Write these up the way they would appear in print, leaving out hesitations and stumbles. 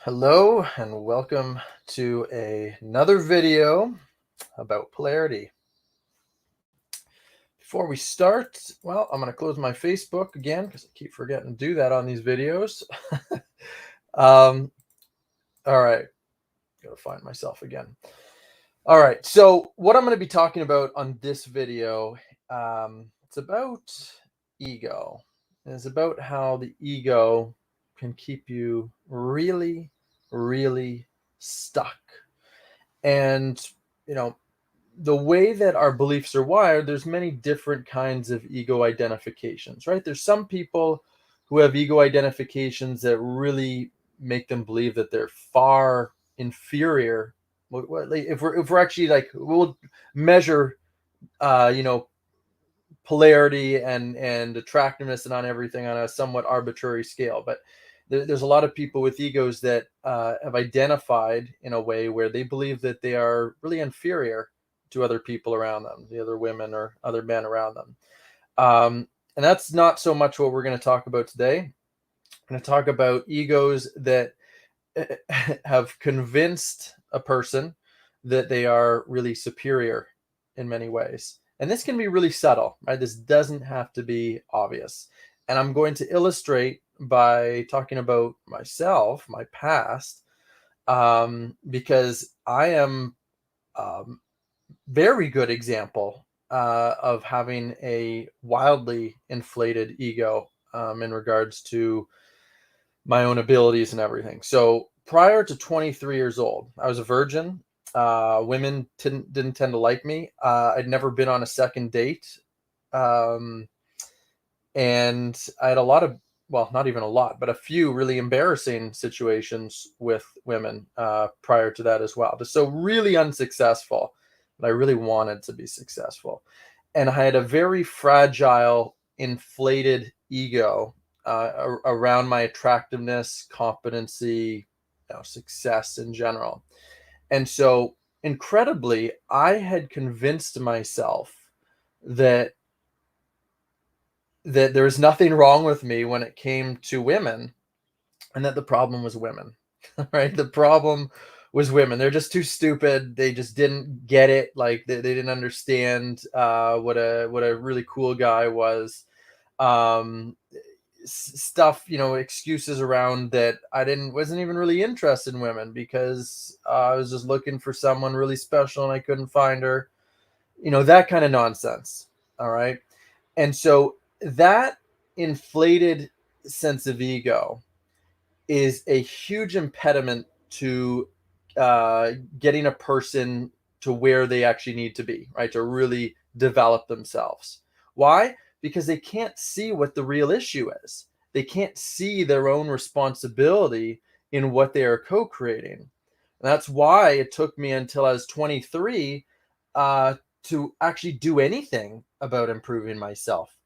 Hello and welcome to another video about polarity. Before we start, well, I'm going to close my Facebook again because I keep forgetting to do that on these videos. um, all right, gotta find myself again. All right, so what I'm going to be talking about on this video, it's about ego. It's about how the ego can keep you really, really stuck. And you know, the way that our beliefs are wired, there's many different kinds of ego identifications, right? There's some people who have ego identifications that really make them believe that they're far inferior. Like, if we're actually like we'll measure, you know, polarity and attractiveness and on everything on a somewhat arbitrary scale, but there's a lot of people with egos that have identified in a way where they believe that they are really inferior to other people around them, the other women or other men around them. And that's not so much what we're going to talk about today. I'm going to talk about egos that have convinced a person that they are really superior in many ways. And this can be really subtle, right? This doesn't have to be obvious. And I'm going to illustrate by talking about myself, my past, because I am very good example of having a wildly inflated ego in regards to my own abilities and everything. So prior to 23 years old, I was a virgin. Women didn't tend to like me. I'd never been on a second date. Um, and I had a lot of, well, not even a lot, but a few really embarrassing situations with women prior to that as well. So really unsuccessful, but I really wanted to be successful. And I had a very fragile, inflated ego around my attractiveness, competency, success in general. And so, incredibly, I had convinced myself that there was nothing wrong with me when it came to women, and that the problem was women. Right? The problem was women. They're just too stupid. They just didn't get it. Like they didn't understand what a really cool guy was. Um, Stuff, excuses around that I didn't wasn't even really interested in women because I was just looking for someone really special and I couldn't find her. That kind of nonsense. All right. And so that inflated sense of ego is a huge impediment to getting a person to where they actually need to be, right? To really develop themselves. Why? Because they can't see what the real issue is. They can't see their own responsibility in what they are co creating. And that's why it took me until I was 23 uh, to actually do anything about improving myself.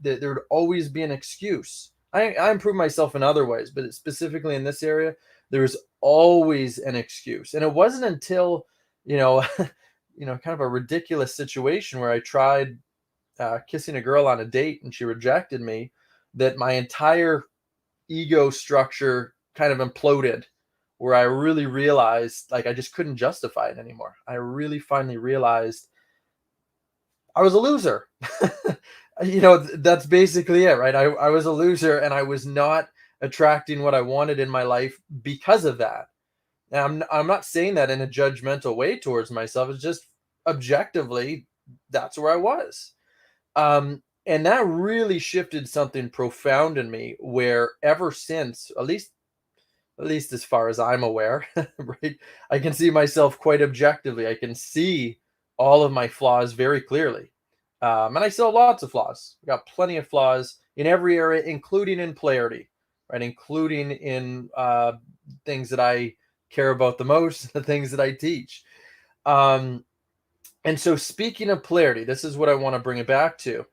There would always be an excuse. I improve myself in other ways, but specifically in this area, there was always an excuse. And it wasn't until, you know, kind of a ridiculous situation where I tried kissing a girl on a date and she rejected me, that my entire ego structure kind of imploded, where I really realized like I just couldn't justify it anymore. I really finally realized I was a loser. That's basically it, right? I was a loser and I was not attracting what I wanted in my life because of that. And I'm not saying that in a judgmental way towards myself. It's just objectively, that's where I was. And that really shifted something profound in me where ever since, at least as far as I'm aware, right? I can see myself quite objectively. I can see all of my flaws very clearly. And I still have lots of flaws. I got plenty of flaws in every area, including in polarity, right? Including in things that I care about the most, the things that I teach. Um, and so, speaking of polarity, this is what I want to bring it back to.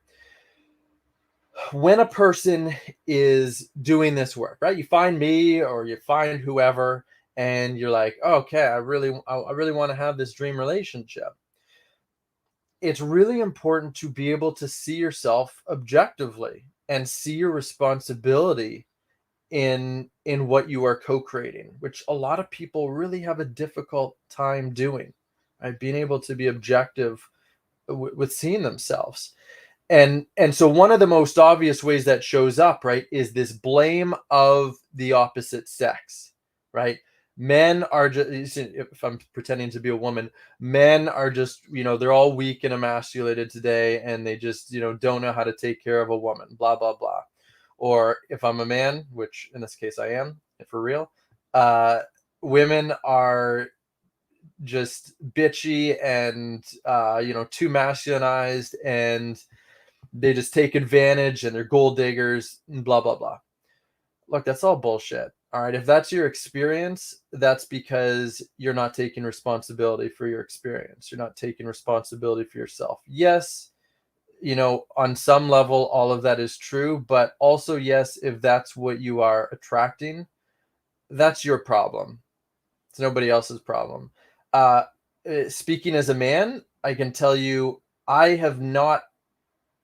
When a person is doing this work, right? You find me or you find whoever, and you're like, oh, okay, I really want to have this dream relationship. It's really important to be able to see yourself objectively and see your responsibility in what you are co-creating, which a lot of people really have a difficult time doing, right? Being able to be objective with seeing themselves. And so one of the most obvious ways that shows up, right, is this blame of the opposite sex, right? Men are just, if I'm pretending to be a woman, men are just, they're all weak and emasculated today, and they just, don't know how to take care of a woman, blah, blah, blah. Or if I'm a man, which in this case I am, for real, uh, women are just bitchy and, too masculinized, and they just take advantage, and they're gold diggers and blah, blah, blah. Look, that's all bullshit. All right. If that's your experience, that's because you're not taking responsibility for your experience. You're not taking responsibility for yourself. Yes, on some level, all of that is true. But also, yes, if that's what you are attracting, that's your problem. It's nobody else's problem. Speaking as a man, I can tell you, I have not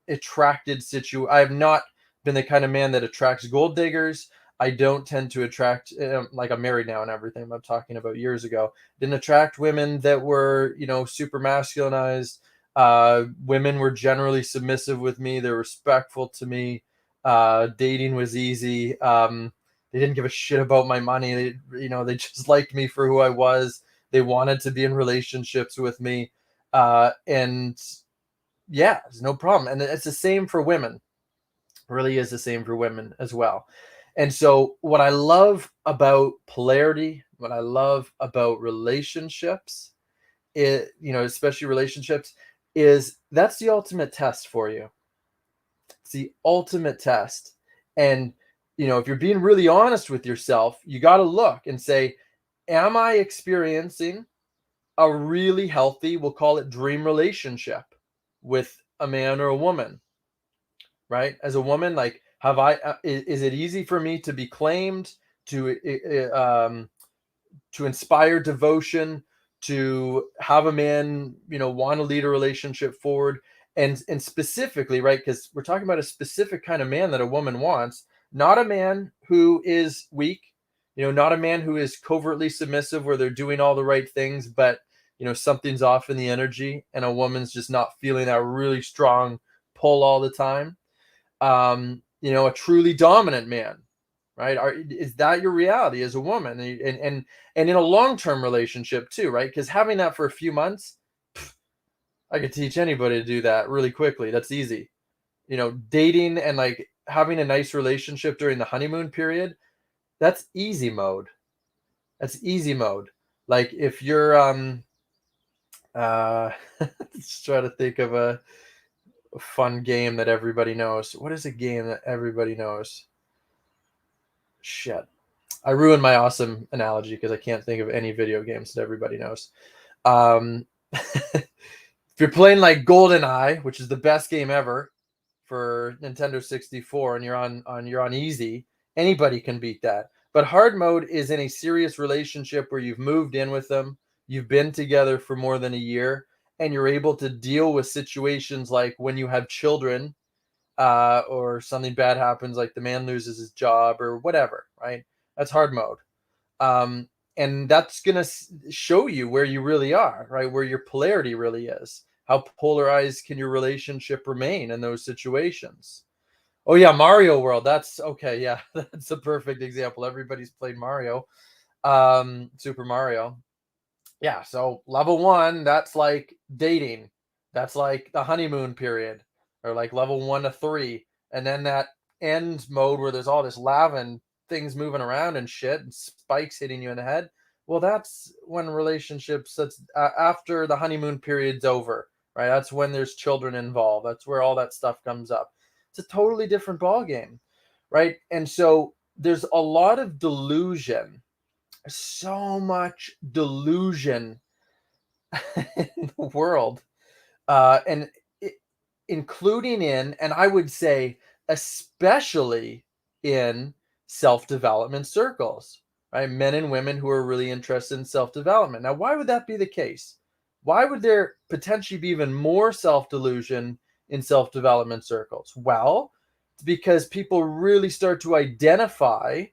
I have not been the kind of man that attracts gold diggers. I don't tend to attract, like, I'm married now and everything. I'm talking about years ago. Didn't attract women that were, super masculinized. Women were generally submissive with me. They're respectful to me. Dating was easy. They didn't give a shit about my money. They just liked me for who I was. They wanted to be in relationships with me. And yeah, there's no problem. And it's the same for women. It really is the same for women as well. And so what I love about polarity, what I love about relationships, especially relationships, is that's the ultimate test for you. It's the ultimate test. And, if you're being really honest with yourself, you got to look and say, am I experiencing a really healthy, we'll call it dream relationship with a man or a woman, right? As a woman, like, is it easy for me to be claimed, to inspire devotion, to have a man, want to lead a relationship forward? And specifically, right, because we're talking about a specific kind of man that a woman wants, not a man who is weak, not a man who is covertly submissive where they're doing all the right things, but something's off in the energy and a woman's just not feeling that really strong pull all the time. A truly dominant man, right? Is that your reality as a woman? And in a long-term relationship too, right? Because having that for a few months, I could teach anybody to do that really quickly. That's easy. Dating and, like, having a nice relationship during the honeymoon period, that's easy mode. That's easy mode. Like, if you're let's try to think of a fun game that everybody knows. What is a game that everybody knows? Shit. I ruined my awesome analogy because I can't think of any video games that everybody knows. If you're playing like GoldenEye, which is the best game ever for Nintendo 64, and you're on easy, anybody can beat that. But hard mode is in a serious relationship where you've moved in with them, you've been together for more than a year, and you're able to deal with situations like when you have children, or something bad happens, like the man loses his job or whatever, right? That's hard mode. And that's going to show you where you really are, right? Where your polarity really is. How polarized can your relationship remain in those situations? Oh yeah, Mario World. That's okay. Yeah, that's a perfect example. Everybody's played Mario, Super Mario. Yeah, so level 1, that's like dating. That's like the honeymoon period, or like level 1 to 3. And then that end mode where there's all this lava and things moving around and shit and spikes hitting you in the head. Well, that's when relationships, that's after the honeymoon period's over, right? That's when there's children involved. That's where all that stuff comes up. It's a totally different ball game, right? And so there's a lot of delusion, so much delusion in the world, and including in, and I would say especially in, self-development circles, right? Men and women who are really interested in self-development. Now, why would that be the case? Why would there potentially be even more self-delusion in self-development circles? Well, it's because people really start to identify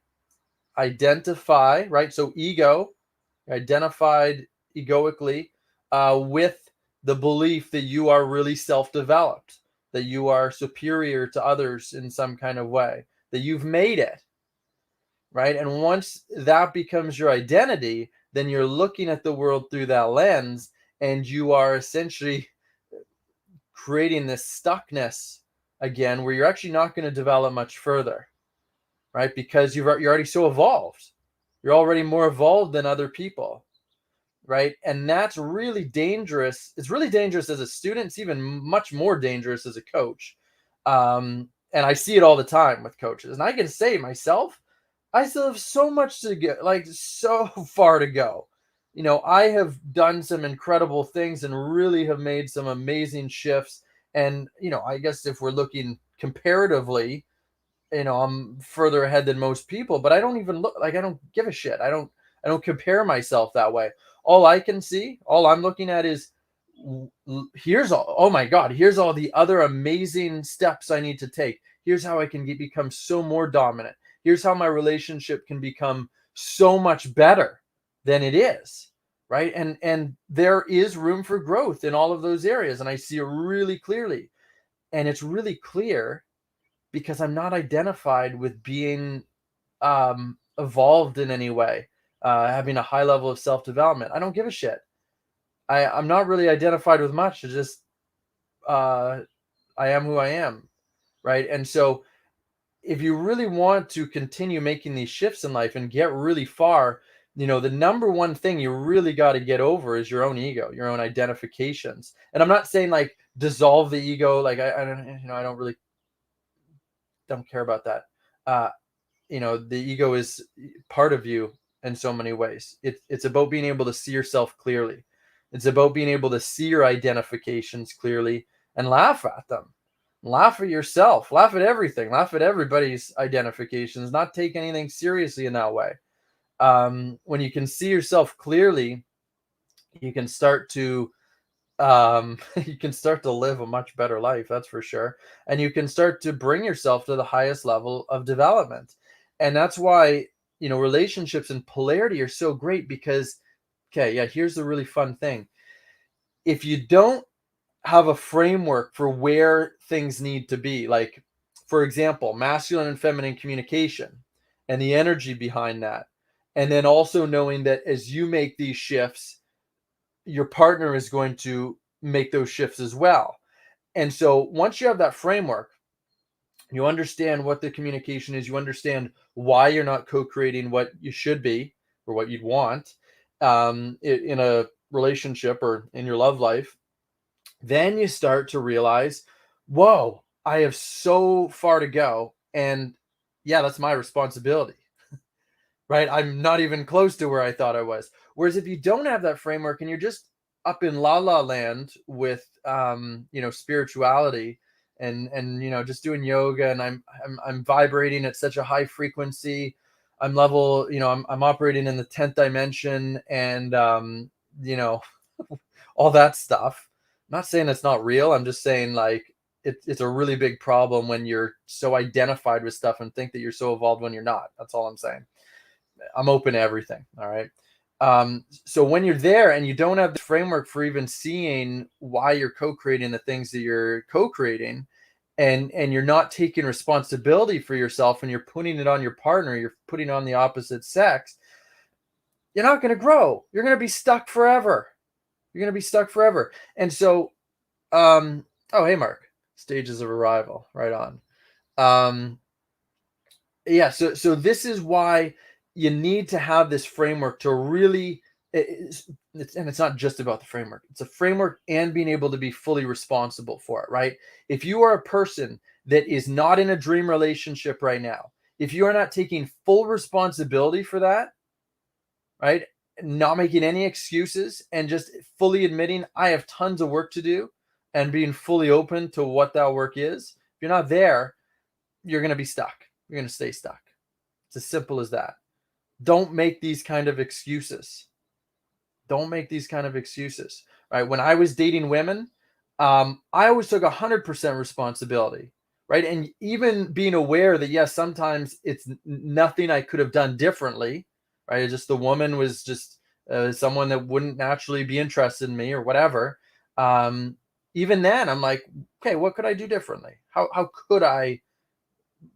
identify, right? So ego, identified egoically with the belief that you are really self-developed, that you are superior to others in some kind of way, that you've made it, right? And once that becomes your identity, then you're looking at the world through that lens, and you are essentially creating this stuckness again, where you're actually not going to develop much further, right? Because you're already so evolved. You're already more evolved than other people, right? And that's really dangerous. It's really dangerous as a student. It's even much more dangerous as a coach. And I see it all the time with coaches. And I can say myself, I still have so much to get, like so far to go. I have done some incredible things and really have made some amazing shifts. And, I guess if we're looking comparatively, I'm further ahead than most people, but I don't even look like, I don't give a shit. I don't compare myself that way. All I can see, all I'm looking at is here's all, oh my God, here's all the other amazing steps I need to take. Here's how I can become so more dominant. Here's how my relationship can become so much better than it is. Right. And there is room for growth in all of those areas. And I see it really clearly. And it's really clear because I'm not identified with being evolved in any way, having a high level of self development. I don't give a shit. I'm not really identified with much. It's just I am who I am, right? And so, if you really want to continue making these shifts in life and get really far, the number one thing you really got to get over is your own ego, your own identifications. And I'm not saying like dissolve the ego, like I don't, I don't really don't care about that. Uh, the ego is part of you in so many ways. It's about being able to see yourself clearly. It's about being able to see your identifications clearly and laugh at them. Laugh at yourself, laugh at everything, laugh at everybody's identifications, not take anything seriously in that way. When you can see yourself clearly, you can start to you can start to live a much better life, that's for sure. And you can start to bring yourself to the highest level of development. And that's why, relationships and polarity are so great because, okay, yeah, here's the really fun thing. If you don't have a framework for where things need to be, like, for example, masculine and feminine communication and the energy behind that, and then also knowing that as you make these shifts, your partner is going to make those shifts as well. And so once you have that framework, you understand what the communication is, you understand why you're not co-creating what you should be or what you'd want in a relationship or in your love life, then you start to realize, whoa, I have so far to go. And yeah, that's my responsibility, right? I'm not even close to where I thought I was. Whereas if you don't have that framework and you're just up in la la land with spirituality and just doing yoga, and I'm vibrating at such a high frequency. I'm level, I'm operating in the 10th dimension, and you know all that stuff. I'm not saying it's not real. I'm just saying like it's a really big problem when you're so identified with stuff and think that you're so evolved when you're not. That's all I'm saying. I'm open to everything. All right. So when you're there and you don't have the framework for even seeing why you're co-creating the things that you're co-creating, and you're not taking responsibility for yourself and you're putting it on your partner, you're putting it on the opposite sex, you're not going to grow. You're going to be stuck forever. You're going to be stuck forever. And so, oh, hey, Mark, stages of arrival, right on. Yeah, so this is why you need to have this framework to really and it's not just about the framework. It's a framework and being able to be fully responsible for it, right? If you are a person that is not in a dream relationship right now, if you are not taking full responsibility for that, right? Not making any excuses and just fully admitting I have tons of work to do and being fully open to what that work is. If you're not there, you're going to be stuck. You're going to stay stuck. It's as simple as that. Don't make these kind of excuses. Don't make these kind of excuses, right? When I was dating women, I always took 100% responsibility. right? And even being aware that, yes, sometimes it's nothing I could have done differently, right? It's just the woman was just someone that wouldn't naturally be interested in me or whatever. Um, Even then, I'm like, okay, what could I do differently? How could I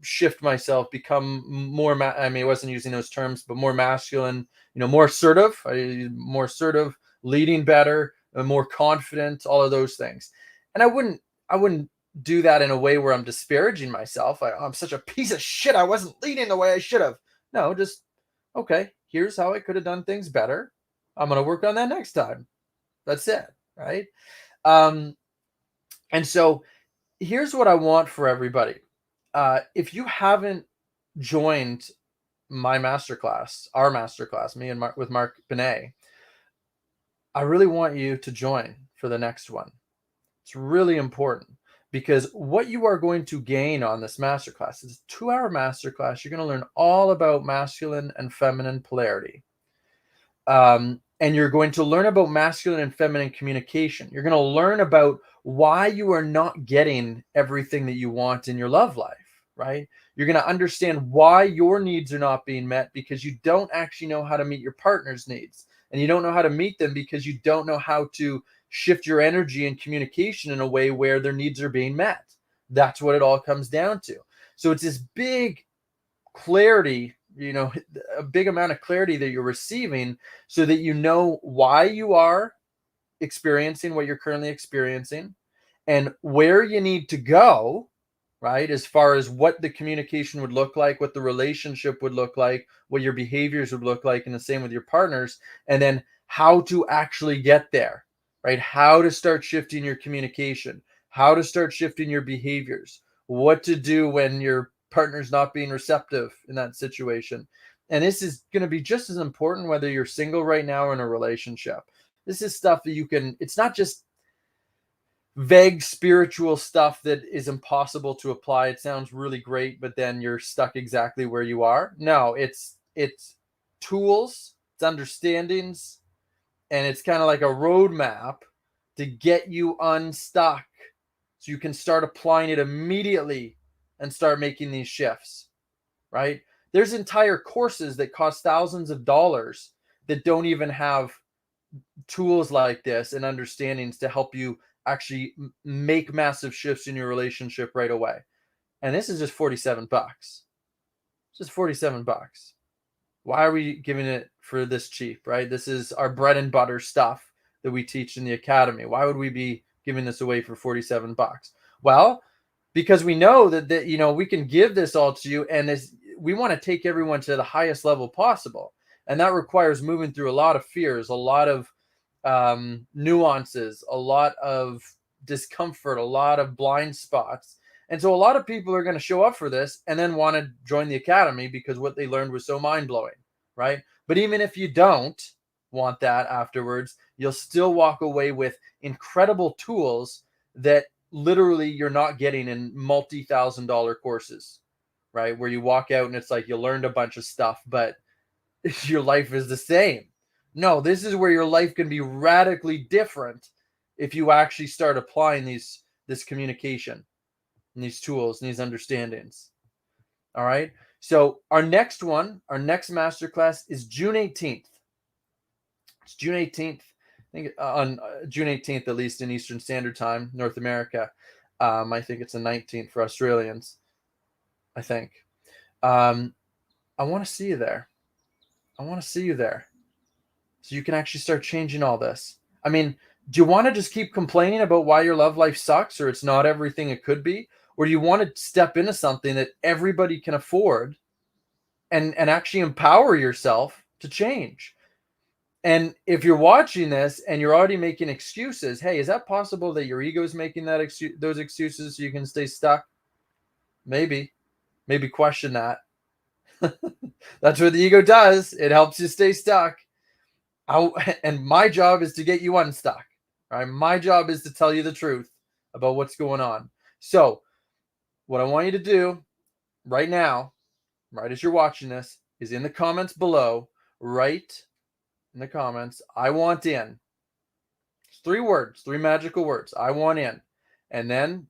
shift myself, become more I mean, I wasn't using those terms, but more masculine, more assertive, more assertive, leading better, more confident, all of those things. And I wouldn't do that in a way where I'm disparaging myself. I'm such a piece of shit, I wasn't leading the way I should have. No, just okay, here's how I could have done things better. I'm going to work on that next time. That's it, right? um and so here's what I want for everybody. If you haven't joined my masterclass, our masterclass, me and Mark, with Mark Benet, I really want you to join for the next one. It's really important because what you are going to gain on this masterclass is a 2-hour masterclass. You're going to learn all about masculine and feminine polarity. And you're going to learn about masculine and feminine communication. You're going to learn about why you are not getting everything that you want in your love life, right? You're going to understand why your needs are not being met because you don't actually know how to meet your partner's needs. And you don't know how to meet them because you don't know how to shift your energy and communication in a way where their needs are being met. That's what it all comes down to. So it's this big clarity, a big amount of clarity that you're receiving so that you know why you are experiencing what you're currently experiencing and where you need to go, right? As far as what the communication would look like, what the relationship would look like, what your behaviors would look like, and the same with your partners, and then how to actually get there, right? How to start shifting your communication, how to start shifting your behaviors, what to do when your partner's not being receptive in that situation. And this is going to be just as important whether you're single right now or in a relationship. This is stuff that it's not just vague spiritual stuff that is impossible to apply. It sounds really great, but then you're stuck exactly where you are. No, it's tools, it's understandings, and it's kind of like a roadmap to get you unstuck so you can start applying it immediately and start making these shifts, right? There's entire courses that cost thousands of dollars that don't even have tools like this and understandings to help you actually make massive shifts in your relationship right away. And this is just 47 bucks. Just 47 bucks. Why are we giving it for this cheap, right? This is our bread and butter stuff that we teach in the academy. Why would we be giving this away for 47 bucks? Well, because we know that we can give this all to you, and we want to take everyone to the highest level possible. And that requires moving through a lot of fears, a lot of nuances, a lot of discomfort, a lot of blind spots. And so a lot of people are going to show up for this and then want to join the academy because what they learned was so mind-blowing, right? But even if you don't want that afterwards, you'll still walk away with incredible tools that literally you're not getting in multi-thousand-dollar courses, right? Where you walk out and it's like you learned a bunch of stuff, but your life is the same. No, this is where your life can be radically different if you actually start applying this communication and these tools and these understandings. All right. So our next masterclass is June 18th. It's June 18th. I think on June 18th, at least in Eastern Standard Time, North America. I think it's the 19th for Australians. I think. I want to see you there. I want to see you there. So you can actually start changing all this. I mean, do you want to just keep complaining about why your love life sucks or it's not everything it could be? Or do you want to step into something that everybody can afford and actually empower yourself to change? And if you're watching this and you're already making excuses, hey, is that possible that your ego is making those excuses so you can stay stuck? Maybe question that. That's what the ego does. It helps you stay stuck. And my job is to get you unstuck. Right? My job is to tell you the truth about what's going on. So, what I want you to do right now, right as you're watching this, is in the comments below, write in the comments, I want in. It's 3 words, 3 magical words. I want in. And then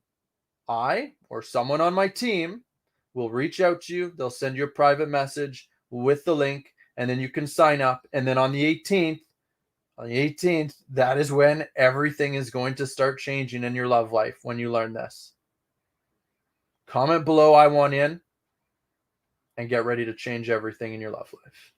I or someone on my team will reach out to you. They'll send you a private message with the link, and then you can sign up. And then on the 18th, that is when everything is going to start changing in your love life when you learn this. Comment below, I want in, and get ready to change everything in your love life.